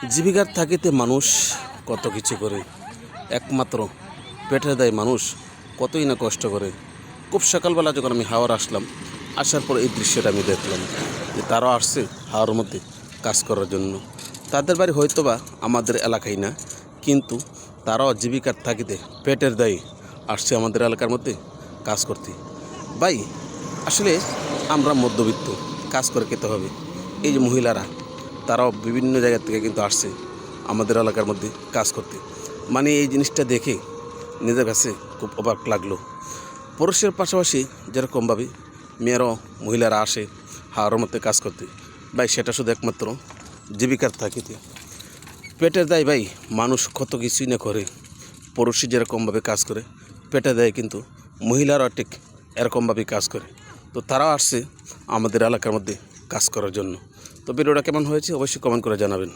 জীবিকার থাকিতে মানুষ কত কিছু করে, একমাত্র পেটের দায়ে মানুষ কতই না কষ্ট করে। খুব সকালবেলা যখন আমি হাওড় আসলাম, আসার পর এই দৃশ্যটা আমি দেখলাম যে তারাও আসছে হাওড়ের মধ্যে কাজ করার জন্য। তাদের বাড়ি হয়তোবা আমাদের এলাকায় না, কিন্তু তারাও জীবিকার থাকিতে পেটের দায়ে আসছে আমাদের এলাকার মধ্যে কাজ করতে। ভাই, আসলে আমরা মধ্যবিত্ত, কাজ করে খেতে হবে। এই যে মহিলারা, তারাও বিভিন্ন জায়গা থেকে কিন্তু আসছে আমাদের এলাকার মধ্যে কাজ করতে। মানে এই জিনিসটা দেখে নিজের কাছে খুব অবাক লাগলো। পুরুষের পাশাপাশি যেরকমভাবে মেয়েরাও মহিলারা আসে হাওড়ের মধ্যে কাজ করতে, ভাই সেটা শুধু একমাত্র জীবিকার থাকিতে পেটের দায়। ভাই, মানুষ কত কিছুই না করে। পুরুষই যেরকমভাবে কাজ করে, পেটের দায়ে কিন্তু মহিলারাও ঠিক এরকমভাবেই কাজ করে। তো তারাও আসছে আমাদের এলাকার মধ্যে কাজ করার জন্য। তো ভিডিওটা কেমন হয়েছে অবশ্যই কমেন্ট করে জানাবেন।